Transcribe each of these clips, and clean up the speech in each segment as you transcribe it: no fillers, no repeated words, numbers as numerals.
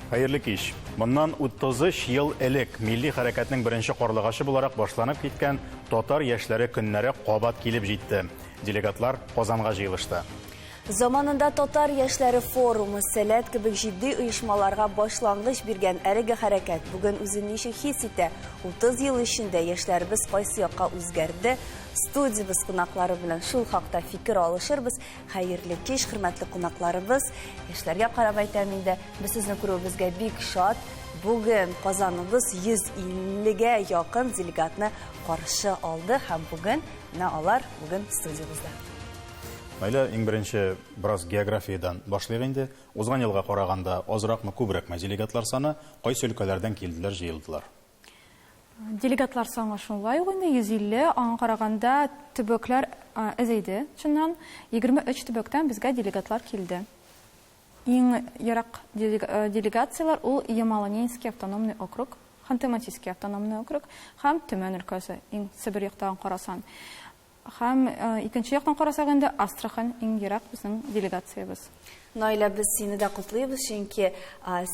Хәерле кич. Моннан 33 ел элек милли хәрәкәтнең беренче карлыгашы буларак башланып киткән татар яшьләре көннәре кабат килеп җитте. Делегатлар Казанга җыелышты. Заманында татар яшьләре форумы, сәләт кебек җитди оешмаларга башлангыч биргән әлеге хәрәкәт бүген үзен ничек хис итә? 30 ел эчендә яшьләребез кайсы якка үзгәрде? Студиябыз кунаклары белән шул хакта фикер алышырбыз. Хәерле кич, хөрмәтле кунакларыбыз. Яшьләргә карап әйтәм инде, без сезне күрүебезгә бик шат. Бүген Казаныбыз 150гә якын делегатны каршы алды һәм бүген алар студиябызда. Мәйлә, иң беренче бераз географиядан башлыйк инде. Узган елга караганда азракмы, күбрәкме делегатлар саны, кайсы өлкәләрдән килделәр, җыелдылар? Делегатлар саны шулай ук 150, аңа караганда төбәкләр әзәйде. Чыннан 23 төбәктән безгә делегатлар килде. Иң ярак делегациялар ул Ямало-Ненецкий автономный округ, Ханты-Мансийский автономный округ һәм Төмән өлкәсе, иң Себер яктан карасан. Һәм икенче яктан карасак инде Астрахань иң ярак безнең делегациябыз. Наилә, без сине дә котлыйбыз, чөнки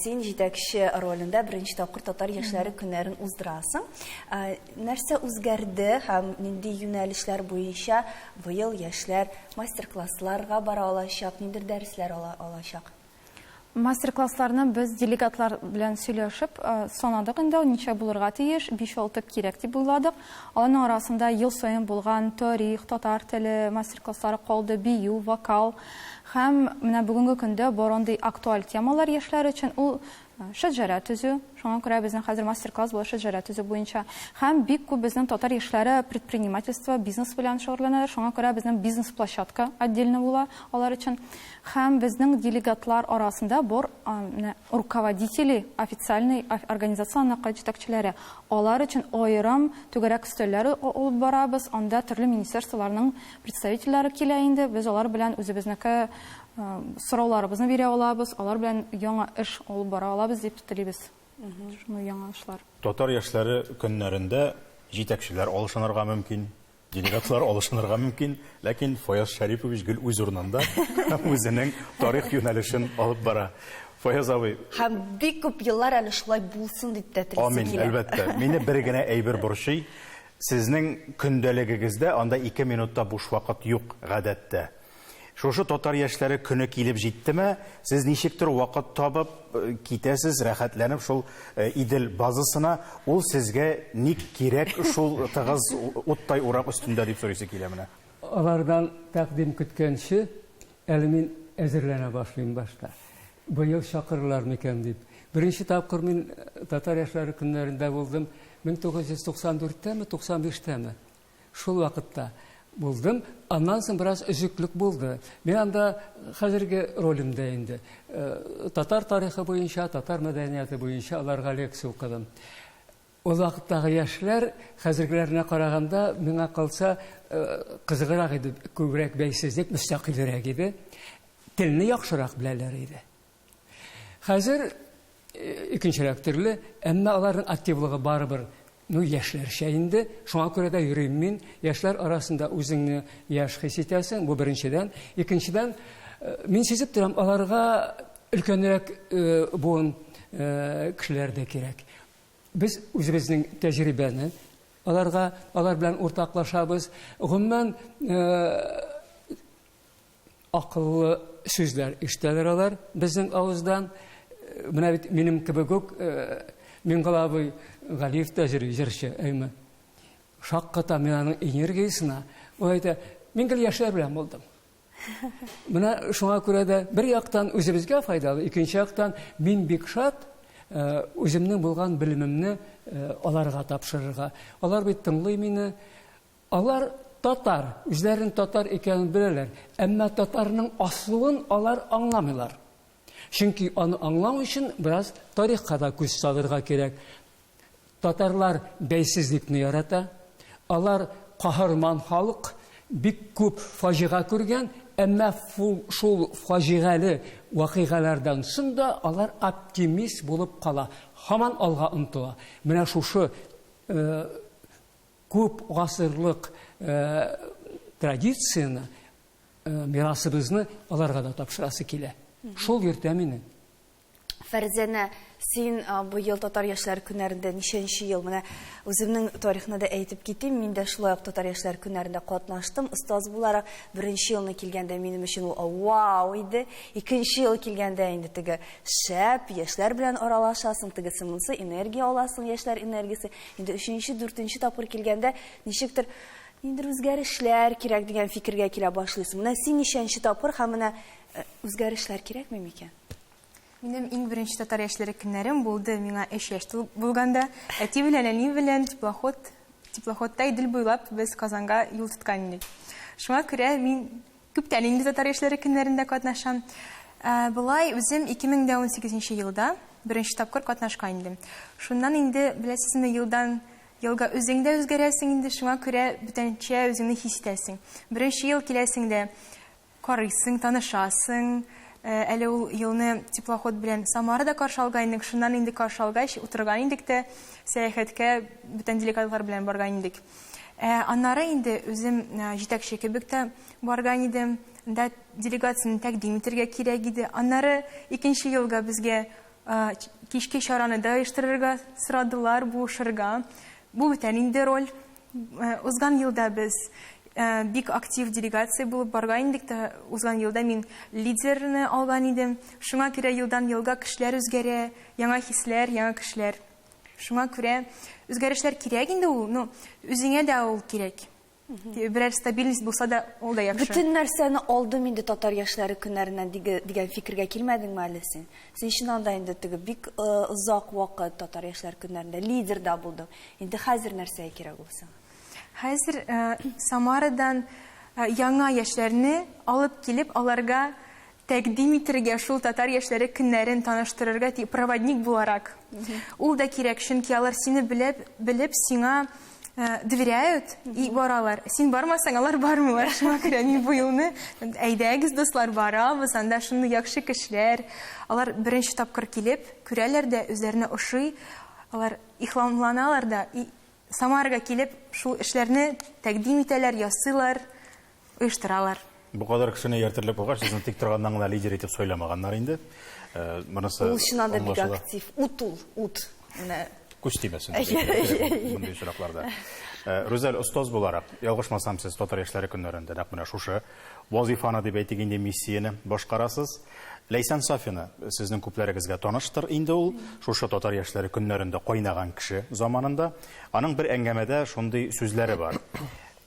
син җитәкче ролендә беренче тапкыр татар яшьләре көннәрен уздырасың. Нәрсә үзгәрде һәм нинди юнәлешләр буенча быел яшьләр мастер-классларга бара алачак, ниндидер дәресләр алачак? Мастер-классларны без делегатлар белән сөйләшеп санадык инде, ничә булырга тиеш, 5-6 кирәк дип уйладык. Аның арасында ел саен булган тарих, татар теле мастер-класслары калды, бию, вокал. Һәм менә бүгенге көндә барындай актуаль темалар яшьләр өчен ул шәҗәрә төзү. Шуңа күрә безнең хәзер мастер-класс була шәҗәрә төзү буенча. Һәм бик күп безнең татар яшьләре предпринимательство, бизнес белән шөгыльләнәләр. Шуңа күрә безнең бизнес-площадка отдельно була алар өчен. Һәм безнең делегатлар арасында бар руководители официальной организациянең җитәкчеләре. Алар өчен аерым түгәрәк өстәлләре алып барабыз. Анда төрле министрлыкларның представительләре килә инде. Без алар белән үзебезнеке сорауларыбызны бирә алабыз. Алар белән яңа эш алып бара алабыз дип телибез. Шуны яңа эшләр. Татар яшьләре көннәрендә җитәкчеләр алышынырга мөмкин, делегатлар алышынырга мөмкин, ләкин Фаяз Шәрипович гел үз урынында үзенең тарих юнәлешен алып бара. Фаяз абый, Һәм бик күп еллар әле шулай булсын дип тә телисем амин, килә. әлбәттә. Мине бер генә әйбер борчый. Сезнең көндәлегегездә анда 2 минутта буш вакыт юк гадәттә. Шушы татар яшьләре көне килеп җиттеме, сез ничектер вакыт табып китәсез, рәхәтләнеп шул Идел базасына, ул сезгә ник кирәк шул тыгыз уттай урак өстендә дип сорыйсы килә менә. Алардан тәкъдим көткәнче, әле мин әзерләнә башлыйм башта. Быел чакырылар микән дип. Беренче тапкыр мин татар яшьләре көннәрендә булдым 1994-тәме, 95-тәме. Шул вакытта булдым. Аннан соң бераз өзеклек булды. Мин анда хәзерге ролемдә инде. Татар тарихы буенча, татар мәдәнияте буенча аларга лекция укыдым. Ул вакыттагы яшьләр хәзергеләренә караганда миңа калса кызыграк иде, күбрәк бәйсезлек, мөстәкыйльрәк иде. Телне яхшырак беләләр иде. Хәзер икенчерәк төрле, әмма аларның активлыгы барыбер яшьләрчә инде. Шуңа күрә дә йөрим мин. Яшьләр арасында үзеңне яшь хис итәсең, бу беренчедән. Икенчедән, мин сизеп торам, аларга өлкәнрәк буын кешеләр дә кирәк. Без үзебезнең тәҗрибәне алар белән уртаклашабыз. Гомумән акыллы сүзләр ишетәләр алар безнең авыздан. Менә бит минем кебек үк Мингалабый Галиев та җырчы, әйме. Шакката менә энергиясенә, ул әйтә, мин гел яшьләр белән булдым. Менә шуңа күрә дә бер яктан үзебезгә файдалы, икенче яктан мин бик шат үземнең булган белемемне аларга тапшырырга. Алар бит тыңлый мине. Алар татар, үзләрен татар икәнен беләләр, әмма татарның асылын алар аңламыйлар. Чөнки аны аңлау өчен бераз тарихка да күз салырга кирәк. Татарлар бәйсезлекне ярата. Алар каһарман халык, бик күп фаҗига күргән, әмма шул фаҗигале вакыйгалардан соң да алар оптимист булып кала. Һаман алга омтыла. Менә шушы күп гасырлык традицияны, мирасыбызны аларга да тапшырасы килә. Шул йөртә мине. Фәрзәнә, син бу ел татар яшьләр көннәрендә ничәнче ел? Менә үземнең тарихны да әйтеп китим. Мин дә шулай ук татар яшьләр көннәрендә катнаштым. Остаз буларак, беренче елны килгәндә минем өчен ул вау иде. Икенче ел килгәндә инде теге шәп яшьләр белән аралашасың, тегесе монысы энергия аласың, яшьләр энергиясе. Инде өченче, дүртенче тапкыр килгәндә ничектер ниндидер үзгәрешләр кирәк дигән фикергә килә башлыйсың. Менә син ничәнче тапкыр һәм менә үзгәрешләр кирәкме микән? Минем иң беренче татар яшьләре көннәрем булды. Миңа 3 яшь булганда, әти белән, әни белән теплоходта Идел буйлап без Казанга юл тоткан идек. Шуңа күрә мин күптән инде татар яшьләре көннәрендә катнашам. Булай үзем 2018 елда беренче тапкыр катнашкан идем. Шуннан инде беләсезме елга үзеңдә үзгәрәсең инде, шуңа күрә бүтәнчә үзеңне хис итәсең. Беренче ел киләсеңдә карыйсың, танышасың. Әле ул елны теплоход белән Самарада каршы алган идек, шуннан инде каршы алгач утырган идек тә сәяхәткә бүтән делегатлар белән барган идек. Аннары инде үзем җитәкче кебек тә барган идем. Да делегацияны тәкъдим итәргә кирәк иде. Аннары икенче елга безгә кичке чараны да оештырырга сорадылар, булышырга. Бу бүтән инде роль. Узган елда без бик актив делегация булып барган идек тә, узган елда мин лидерны алган идем. Шуңа күрә елдан елга кешеләр үзгәрә, яңа хисләр, яңа кешеләр. Шуңа күрә үзгәрешләр кирәк инде ул, үзеңә дә ул кирәк. Берәр стабильность булса да ул да яхшы. Bütün нәрсәне алдым инде татар яшьләре көннәреннән дигән фикергә килмәдеңме әле син? Син чыннан да инде теге бик озак вакыт татар яшьләр көннәрендә лидер да булдың. Инде хәзер нәрсә кирәк булсын? Хәзер Самарадан яңа яшьләрне алып килеп, аларга тәкъдим итәргә, шул татар яшьләре көннәрен таныштырырга, проводник буларак. Ул да кирәк, чөнки алар сине белеп, сиңа доверяют и баралар. Син бармасаң, алар бармыйлар. Шуңа күрә мин бу елны әйдәгез, дуслар, барабыз, анда шундый яхшы кешеләр. Алар беренче тапкыр килеп, күрәләр дә, үзләренә ошый, алар ихламланалар да. Самарга килеп, шул эшләрне тәкъдим итәләр, ясыйлар, оештыралар. Бу кадәр кешене яртырлык булгач, сезне тик торганнан гына лидер итеп сөйләмәганнар инде. Монысы Ул чыннан да бик актив. Ут. Менә күз тимәсен мондай очракларда. Рүзәл, остаз буларак, ялгышмасам, сез татар яшьләре көннәрендә нәкъ менә шушы вазифаны дип әйтик инде, миссияны башкарасыз. Ләйсән Сафина, сезнең күпләрегезгә таныштыр инде ул, шушы татар яшьләре көннәрендә кайнаган кеше заманында. Аның бер әңгәмәдә шундый сүзләре бар.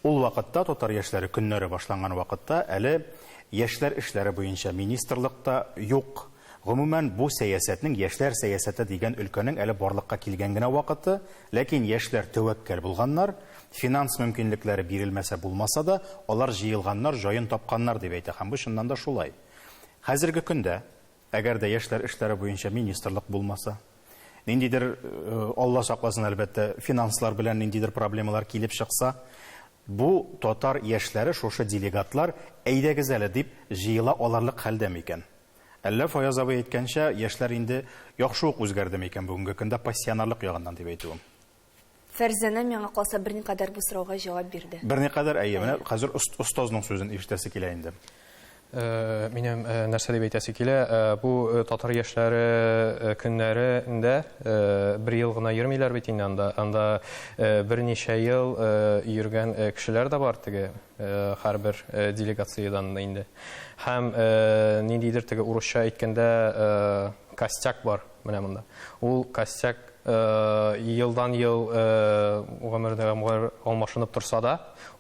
Ул вакытта, татар яшьләре көннәре башланган вакытта, әле яшьләр эшләре буенча министрлыкта юк. Гомумән, бу сәясәтнең яшьләр сәясәте дигән өлкәнең әле барлыкка килгән генә вакыты, ләкин яшьләр тәвәккәл булганнар, финанс мөмкинлекләре бирелмәсә булмаса да, алар җыелганнар, җаен тапканнар дип әйтә, һәм бу чыннан да шулай. Хәзерге көндә, әгәр дә яшьләр эшләре буенча министрлык булмаса, ниндидер, Алла сакласын, әлбәттә, финанслар белән ниндидер проблемалар килеп чыкса, бу татар яшьләре, шушы делегатлар әйдәгез әле дип җыела аларлык хәлдә микән? Әллә Фаяз абый әйткәнчә, яшьләр инде яхшы ук үзгәрде микән бүгенге көндә пассионарлык ягыннан дип әйтүем? Фәрзәнә миңа калса берникадәр бу сорауга җавап бирде. Берникадәр әйе, менә хәзер остазның сүзен ишетәсе килә инде. Минем нәрсә дип әйтәсе килә, бу татар яшьләре көннәрендә бер ел гына йөрмиләр бит инде, анда берничә ел йөргән кешеләр дә бар теге һәрбер делегациядан инде. Һәм ниндидер теге урысча әйткәндә костяк бар менә монда. Ул костяк елдан ел гомердә алмашынып торса да,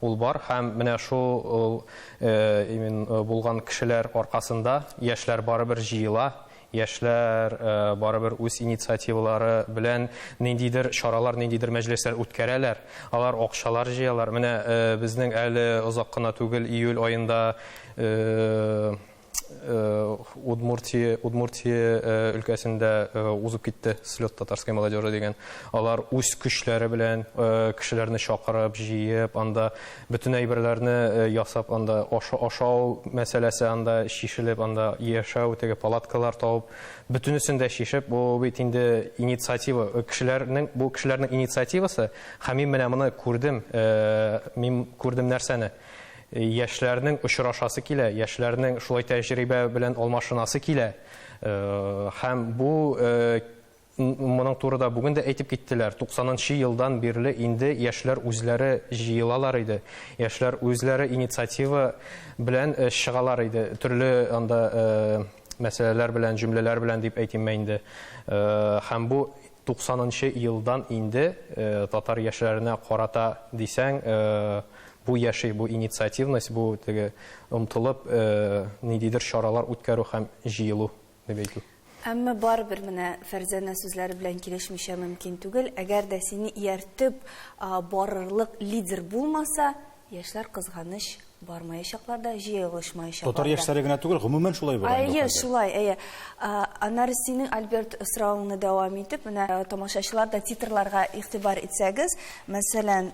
ул бар, һәм менә шул булган кешеләр аркасында яшьләр барыбер җыела, яшьләр барыбер үз инициативалары белән ниндидер чаралар, ниндидер мәҗлесләр үткәрәләр. Алар акчалар җыялар. Менә безнең әле озак кына түгел, июль аенда Удмуртия өлкәсендә узып китте слет татарской молодежи дигән. Алар үз көчләре белән кешеләрне чакырып, җыеп, анда бөтен әйберләрне ясап, анда ашау мәсьәләсе анда шишелеп, анда яшәү, теге палаткалар табып, бөтенесен дә шишеп, бу бит инде инициатива, бу кешеләрнең инициативасы. Һәм мин менә моны күрдем, мин күрдем нәрсәне? Яшьләрнең очрашасы килә, яшьләрнең шулай тәҗрибә белән алмашынасы килә. Һәм бу моның турыда бүген дә әйтеп киттеләр. 90-нчы елдан бирле инде яшьләр үзләре җыелалар иде. Яшьләр үзләре инициатива белән чыгалар иде. Төрле анда мәсьәләләр белән, җөмләләр белән дип әйтим мен инде. Һәм бу 90-нчы елдан инде татар яшьләренә карата дисәң, бу яши, бу инициативность, бу теге омтылып ниндидер чаралар үткәрү һәм җыелу дип әйтү. Әмма барыбер менә Фәрзәнә сүзләре белән килешмичә мөмкин түгел. Әгәр дә сине ияртеп барырлык лидер булмаса, яшьләр кызганыч бармаячаклар да, җыелышмаячаклар. Татар яшьләре генә түгел, гомумән шулай булган. Әйе, шулай, Аннары синең Альберт сорауыңны дәвам итеп, менә тамашачылар да титрларга игътибар итсәгез, мәсәлән,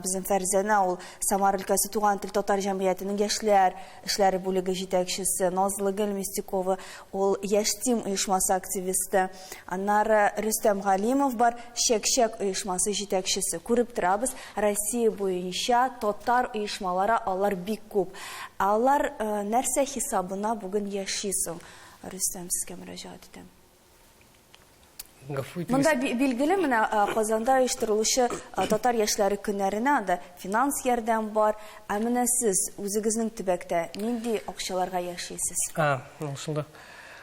безнең Фәрзәнә ул Самар өлкәсе туган тел татар җәмгыятенең яшьләр эшләре бүлеге җитәкчесе, Назлы Гөл Мистикова, ул Яшьтим оешмасы активисты. Аннары Рөстәм Галимов бар, Шәкшәк оешмасы җитәкчесе. Күреп торабыз, Россия буенча татар оешмалары алар бик күп. Алар нәрсә хисабына бүген яшисең? Рөстәм, сезгә мөрәҗәгать итәм. Монда билгеле, менә Казанда оештырылучы татар яшьләре көннәренә анда финанс ярдәм бар. Ә менә сез үзегезнең төбәктә нинди акчаларга яшисез? Шунда.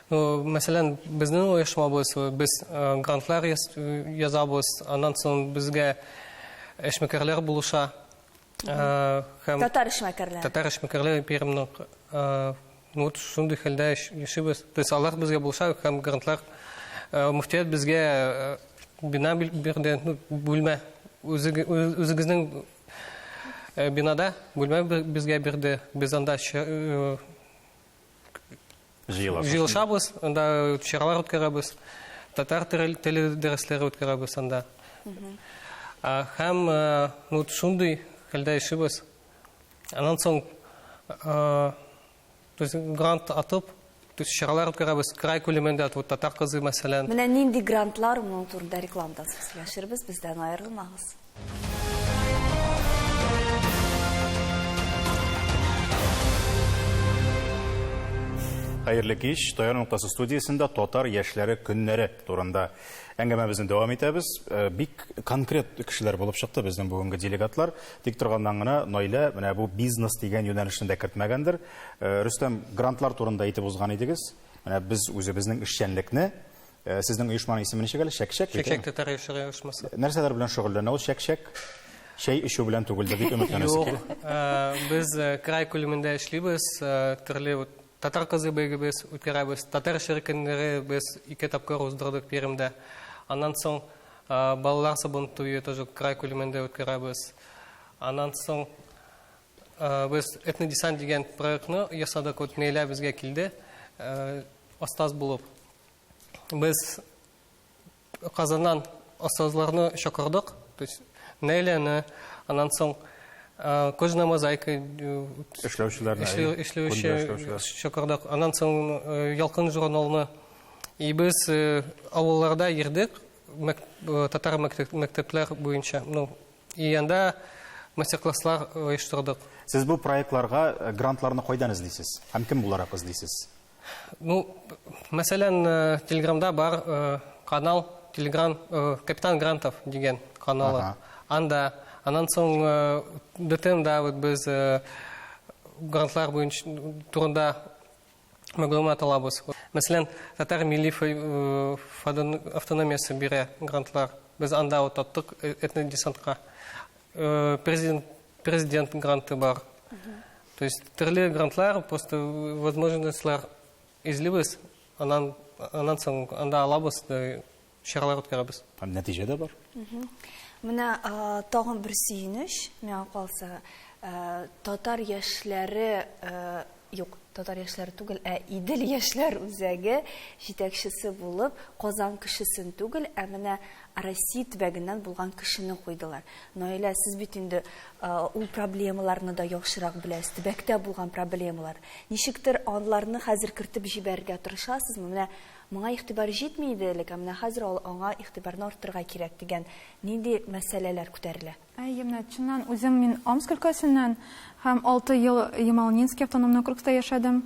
Мәсәлән, безнең оешмабыз, без грантлар язабыз, аннан соң безгә эшмәкәрләр булыша. Татар эшмәкәрләре. Татар эшмәкәрләре Пермьнең шундый хәлдә яшибез. Алар безгә булыша һәм грантлар мөфтият безгә бина бирде, бүлмә үзегезнең бинада бүлмә безгә бирде. Без анда җыелышабыз, анда чаралар үткәрәбез. Татар теле дәресләре үткәрәбез анда. Һәм шундый хәлдә яшибез. Аннан соң грант атып, чаралар үткәрәбез. Край күләмендә татар кызы мәсәлән. Менә нинди грантлар моның турында рекламада сөйләшербез, бездән аерылмагыз. Хәерле кич, Таяр нуктасы студиясында татар яшьләре көннәре турында әңгәмәбезне дәвам итәбез. Бик конкрет кешеләр булып чыкты безнең бүгенге делегатлар. Тик торганнан гына Наилә менә бу бизнес дигән юнәлешне дә кертмәгәндер. Рөстәм, грантлар турында әйтеп узган идегез. Менә без үзебезнең эшчәнлекне, сезнең оешманың исеме ничек әле? Шәкшәк. Шәкшәк татар яшьләре оешмасы. Нәрсәләр белән шөгыльләнә ул Шәкшәк? Чәй эчү белән түгел дип өметләнәсез килә. Без край күләмендә эшлибез, төрле татар кызы бәйгебез үткәрәбез. Татар шәрекәннәре без 2 тапкыр уздырдык Пермьдә. Аннан соң балалар сабын туе тоже край күләмендә үткәрәбез. Аннан соң без этнодесант дигән проектны ясадык, Наилә безгә килде, остаз булып. Без Казаннан остазларны чакырдык, то есть Наиләне, аннан соң Кожна мозаика эшләүчеләрне чакырдык. Аннан соң Ялкын журналны. И без авылларда йөрдек, татар мәктәпләр буенча. И анда мастер-класслар оештырдык. Сез бу проектларга грантларны кайдан эзлисез? Һәм кем буларак эзлисез? Мәсәлән, Телеграмда бар канал Телеграм Капитан Грантов дигән каналы. Анда аннан соң ДТМда без грантлар буенча турында мәгълүмат алабыз. Мәсәлән, Татар милли автономиясе бирә грантлар. Без анда оттык этнодесантка. Президент гранты бар. То есть төрле грантлар, просто возможностьлар излибез. Аннан соң анда алабыз, чаралар үткәрәбез. Һәм нәтиҗәдә бар. Менә тагын бер сөенеч, миңа калса, татар яшьләре татар яшьләре түгел, Идел яшьләр үзәге җитәкчесе булып, Казан кешесен түгел, менә Россия төбәгеннән булган кешене куйдылар. Наилә, сез бит инде ул проблемаларны да яхшырак беләсез, төбәктә булган проблемалар. Ничектер аларны хәзер кертеп җибәрергә тырышасызмы? Менә моңа игътибар җитми иде элек, менә хәзер аңа игътибарны арттырырга кирәк дигән нинди мәсьәләләр күтәрелә? Менә чыннан үзем мин Омск өлкәсеннән һәм 6 ел Ямал-Ненский автономный округта яшәдем.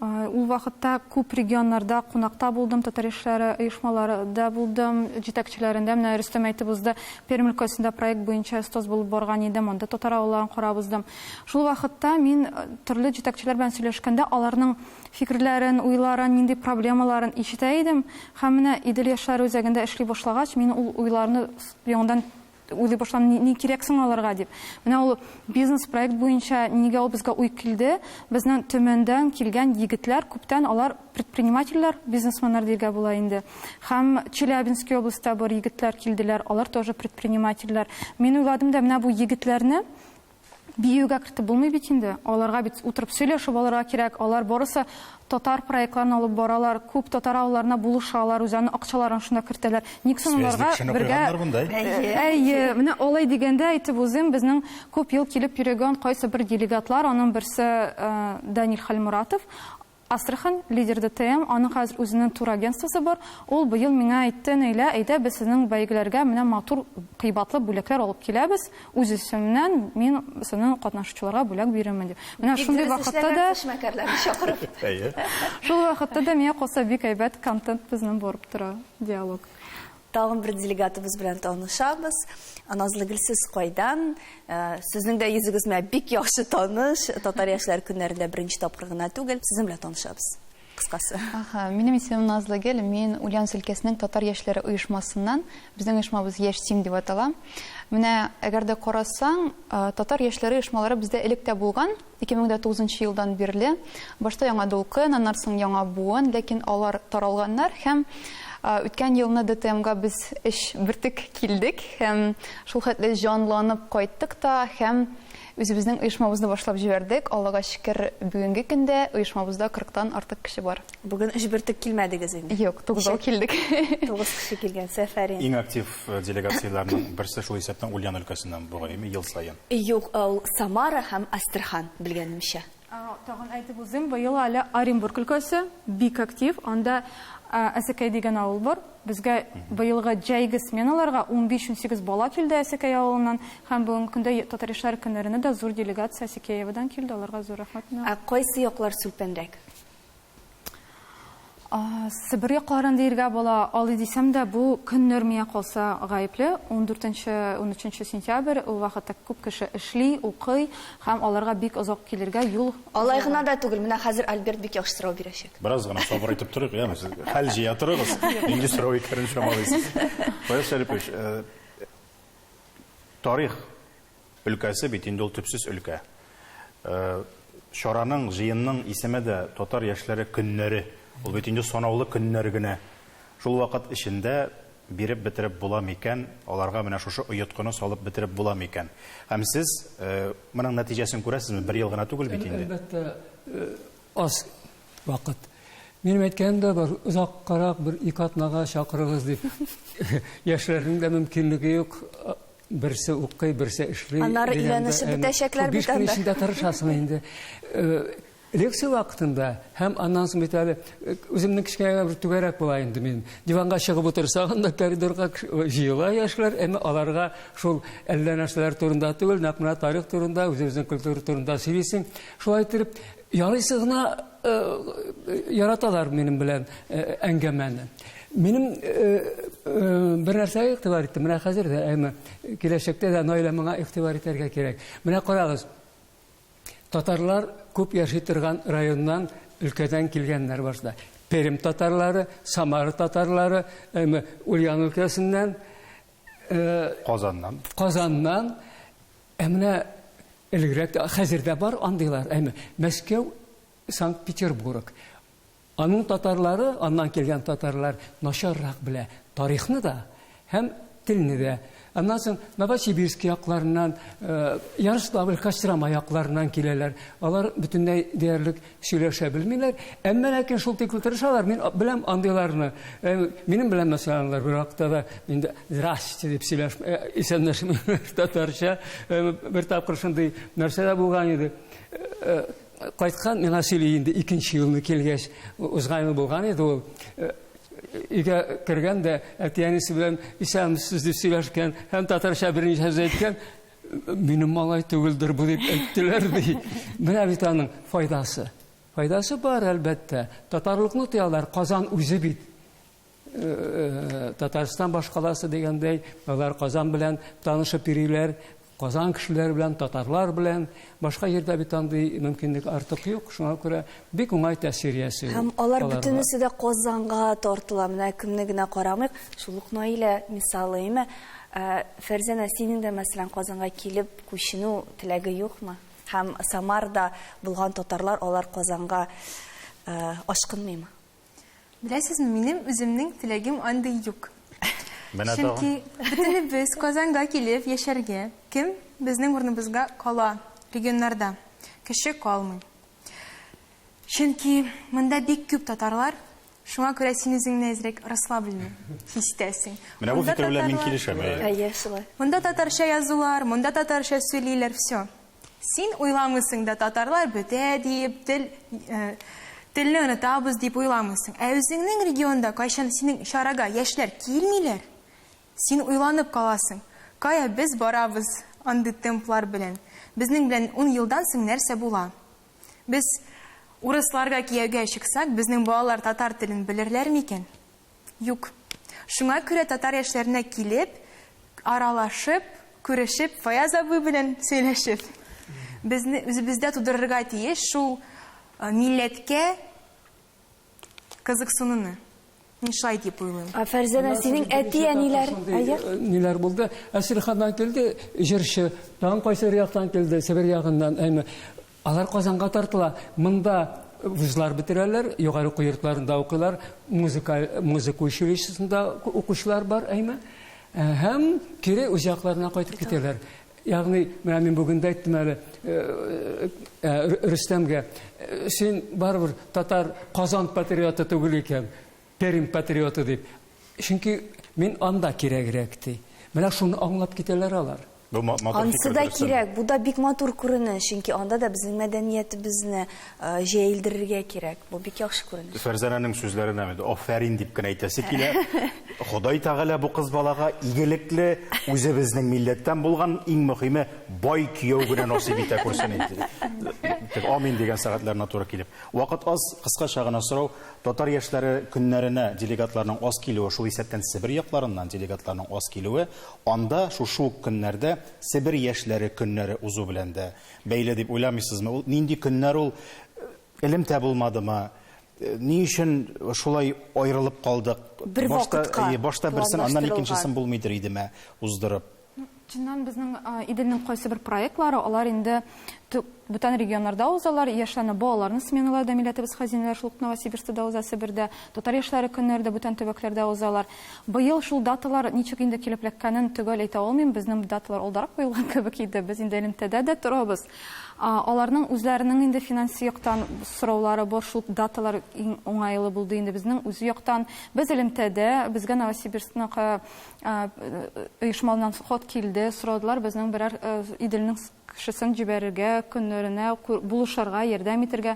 Ул вакытта күп регионнарда кунакта булдым, татар эшләре оешмаларында булдым, җитәкчеләрендә. Менә Рөстәм әйтеп узды, Пермь өлкәсендә проект буенча стоз булып барган идем, анда татар авылларын карап уздым. Шул вакытта мин төрле җитәкчеләр белән сөйләшкәндә, аларның фикерләрен, уйларын, нинди проблемаларын ишетә идем. Һәм менә Идел яшьләр үзәгендә эшли башлагач, мин ул уйларны яңадан уйлый башладым, ни кирәк соң аларга дип. Менә ул бизнес проект буенча нигә ул безгә уй килде? Безнең төмәндән килгән егетләр, күптән алар предпринимательләр, бизнесменнар дигә була инде. Һәм Челябинск областында бар егетләр килделәр, алар тоже предпринимательләр. Мин уйладым да, менә бу егетләрне биюгә кертеп булмый бит инде. Аларга бит утырып сөйләшеп алырга кирәк. Алар барысы татар проектларын алып баралар, күп татар авылларына булышалар, үзләренең акчаларын шунда кертәләр. Ник соң аларга бергә менә алай дигәндә әйтеп үзем, безнең күп ел килеп йөргән кайсы бер делегатлар, аның берсе Данил Хальмуратов, Астрахань лидер ДТМ, аның хәзер үзенең тур агентствосы бар. Ул быел миңа әйтте, Нәйлә, әйдә без сезнең бәйгеләргә менә матур кыйбатлы бүләкләр алып киләбез. Үз исемнән мин сезнең катнашучыларга бүләк бирәмен дип. Менә шундый вакытта да эшмәкәрләрне чакырып. шул вакытта да миңа калса бик әйбәт контент безнең барып тора, диалог. Тагын бер делегатыбыз белән танышабыз. Назлы Гөлсез кайдан? Сезнең дә йөзегез мә бик яхшы таныш. Татар яшьләр көннәрендә беренче тапкыр гына түгел, сезнең белән танышабыз. Кыскасы. Минем исемем Назлы Гөл, мин Ульяновск өлкәсенең татар яшьләре оешмасыннан, безнең оешмабыз Яшь Сим дип атала. Менә әгәр дә карасаң, татар яшьләре оешмалары бездә элек тә булган, 2009 елдан бирле. Башта яңа Дулкын, аннан соң яңа Буын, ләкин алар таралганнар һәм үткән елны ДТМга без эш бертик килдек һәм шул хәтле җанланып кайттык та һәм үзебезнең оешмабызны башлап җибәрдек. Аллага шөкер, бүгенге көндә оешмабызда 40-тан артык кеше бар. Бүген эш бертик килмәдегез инде. Юк, 9 килдек. 9 кеше килгән сәфәр. Иң актив делегацияларның берсе шул исәптән Ульян өлкәсеннән бугаймы ел саен. Юк, ул Самара һәм Астрахань белгәнемчә. Тагын әйтеп үзем, быел әле Оренбург өлкәсе бик актив, анда Әсәкәй дигән авыл бар. Безгә быелгы җәйге сменаларга 15-18 бала килде Әсәкәй авылыннан һәм бүгенге көндә татар яшьләре көннәренә дә зур делегация Әсәкәевадан килде. Аларга зур рәхмәт. Кайсы яклар сүлпәнрәк? Сибир якларын диергә була, алай дисәм дә, бу көннәр миңа калса гаепле. 14-13 сентябрь ул вакытта күп кеше эшли, укый һәм аларга бик озак килергә юл. Алай гына да түгел, менә хәзер Альберт бик яхшы сорау бирәчәк. Бераз гына сабыр итеп торыйк, яме сез хәл җыя торыгыз. Инде сорау икәрен шамалыйсыз. Фаяз Шәрипов, тарих өлкәсе бит инде ул төпсез өлкә. Шараның, җыенның исеме дә татар яшьләре көннәре. Ул бит инде санаулы көннәр генә. Шул вакыт эчендә биреп бетереп була микән, аларга менә шушы оятканы салып бетереп була микән. Һәм сез моның нәтиҗәсен күрәсезме? Бер ел гына түгел бит инде. Әлбәттә, аз вакыт. Минем әйткәндә бар, озаккарак бер ике атнага чакырыгыз дип. Яшьләрнең дә мөмкинлеге юк. Берсе укый, берсе эшли. Аннары өйләнеше бетәчәкләр бит анда. 5 көн эчендә тырышасың инде. Лекция вакытында һәм аннан соң бит әле үземнең кичкәгә бер түгәрәк була инде мин. Диванга чыгып утырсагым да коридорга җыела яшьләр, әмма аларга шул әллә нәрсәләр турында түгел, нәкъ тарих турында, үзебезнең культура турында сөйлисең. Шулай итеп, ярыйсы гына яраталар минем белән әңгәмәне. Минем бер нәрсәгә игътибар иттем. Менә хәзер дә, әмма киләчәктә дә Наилә моңа игътибар итәргә кирәк. Менә карагыз. Татарлар күп яши торган районнан, өлкәдән килгәннәр башта. Пермь татарлары, Самара татарлары, Ульян өлкәсеннән, Казаннан, менә элегрәк хәзердә бар андыйлар, Мәскәү, Санкт-Петербург. Аның татарлары, аннан килгән татарлар начаррак белә тарихны да һәм телне дә. Аннан соң Новосибирск якларыннан, Ярославль, Кострома якларыннан киләләр. Алар бөтенләй диярлек сөйләшә белмиләр. Әмма ләкин шул тикле тырышалар. Мин беләм андыйларны. Минем белән мәсәлән бер вакытта да инде "Здрасте" дип сөйләш, исәнләшмә татарча бер тапкыр шундый нәрсә булган иде. Кайткан миңа сөйли инде 2нче елны килгәч узганы булган иде ул. Игә кергәндә әтиәнисе белән исәнмесез дип сөйләшкән һәм татарча берничә сүз әйткән. Минем малай түгелдер бу дип әйттеләр ди. Менә бит аның файдасы. Файдасы бар, әлбәттә. Татарлыкны тоялар, Казан үзе бит. Татарстан башкаласы дигәндәй, алар Казан белән танышып йөриләр, Казан кешеләре белән, татарлар белән, башка җирдә бит андый мөмкинлек артык юк. Шуңа күрә бик уңай тәэсир ясый. Һәм алар бөтенесе дә Казанга тартыла. Менә кемне генә карамыйк, шул ук Наилә мисалы име. Фәрзәнә, синең дә мәсәлән Казанга килеп күченү теләге юкмы? Һәм Самарда булган татарлар алар Казанга ашкынмыймы? Беләсезме, минем үземнең теләгем андый юк. Менә Чөнки бөтенебез Казанга килеп яшәргә, кем безнең урыныбызга кала регионнарда, кеше калмый. Чөнки монда бик күп татарлар, шуңа күрә син үзеңне әзрәк расслабленно хис итәсең. Менә бу фикер белән мин килешәм. Шулай. Монда татарча язулар, монда татарча сөйлиләр, все. Син уйламыйсың да татарлар бетә дип, телне онытабыз дип уйламыйсың. Ә үзеңнең регионда кайчан синең шарага яшьләр килмиләр, син уйланып каласың. Кая без барабыз андый темплар белән? Безнең белән 10 елдан соң нәрсә була? Без урысларга кияүгә чыксак, безнең балалар татар телен белерләр микән? Юк. Шуңа күрә татар яшьләренә килеп, аралашып, күрешеп, Фаяз абый белән сөйләшеп, безне үзебездә тудырырга тиеш шул милләткә кызыксынуны. Мин шулай дип уйлыйм. Фәрзәнә, синең әти-әниләр Ниләр булды? Әсирханнан килде, җырчы, тагын кайсы яктан килде, Себер ягыннан. Алар Казанга тартыла. Монда вузлар бетерәләр, югары куертларында укыйлар, музыка училищесында укучылар бар, һәм кире үз якларына кайтып китәләр. Ягъни, менә мин бүген дә әйттем әле Рөстәмгә, син барыбер татар Казан патриоты түгел икән, Пермь патриоты дип. Чөнки мин анда кирәгрәк ди. Менә шуны аңлап китәләр алар. Ансы да кирәк. Бу да бик матур күренеш, чөнки анда да безнең мәдәниятебезне җәелдерергә кирәк. Бу бик яхшы күренеш. Фәрзәнәнең сүзләренә афәрин дип кенә әйтәсе килә. Ходай Тәгалә бу кыз балага игелекле, үзебезнең милләттән булган иң мөһиме бай кияү белән насыйп итә күрсен инде. Амин дигән сәгатьләренә туры килеп. Вакыт аз, кыскача гына сорау. Татар яшьләре көннәренә делегатларның аз килүе, шул исәптән Себер якларыннан делегатларның аз килүе, анда шушы көннәрдә Себер яшьләре көннәре узу белән дә бәйле дип уйламыйсызмы? Ул нинди көннәр ул? Элемтә булмадымы? Ни өчен шулай аерылып калдык? Башта берсен, аннан икенчесен булмыйдыр идеме уздырып? Чыннан безнең Иделнең кайсы бер проектлары, алар инде бүтән регионнарда узалар, яшьләрне балаларны сменаларда милләтебез хәзинәләр шул Новосибирскта уза, Себердә, татар яшьләре көннәрендә бүтән төбәкләрдә узалар. Быел шул даталар ничек инде килеп эләккәнен төгәл әйтә алмыйм, безнең даталар алдарак куелган кебек иде, без инде элемтәдә дә торабыз. Аларның үзләренең инде финанси яктан сораулары бар, шул даталар иң уңайлы булды инде безнең үз яктан. Без элемтәдә, безгә Новосибирскның оешмаларыннан хат килде, сорадылар безнең берәр Иделнең кешесен җибәрергә, көннәренә булышырга, ярдәм итәргә.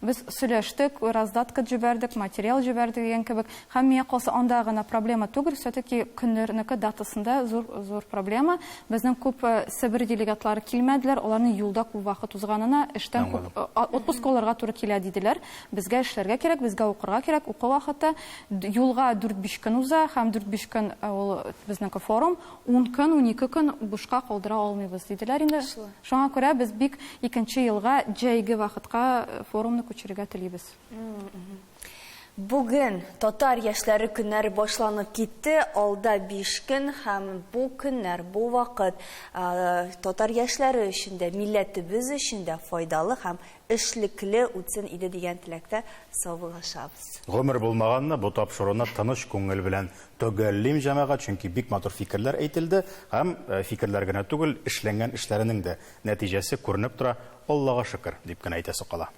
Без сөйләштек, раздатка җибәрдек, материал җибәрдек дигән кебек. Һәм миңа калса анда гына проблема түгел, все-таки көннәрнеке датасында зур проблема. Безнең күп Себер делегатлары килмәделәр, аларның юлда күп вакыт узганына, эштән күп отпускаларга туры килә диделәр. Безгә эшләргә кирәк, безгә укырга кирәк, укы вакыты юлга 4-5 көн уза, һәм 4-5 көн ул безнең форум 10 көн, 12 көн бушка калдыра алмыйбыз диделәр инде. Шуңа күрә без бик икенче елга җәйге вакытка форумны күчерергә телибез. Бүген татар яшьләре көннәре башланып китте, алда 5 көн һәм бу көннәр, бу вакыт татар яшьләре өчен дә, милләтебез өчен дә файдалы һәм эшлекле үтсен иде дигән теләктә саубуллашабыз. Гомер булмаганны бу тапшыруны тыныч күңел белән төгәллим җәмәгать, чөнки бик матур фикерләр әйтелде һәм фикерләр генә түгел, эшләнгән эшләренең дә нәтиҗәсе күренеп тора. Аллага шөкер дип кенә әйтәсе кала.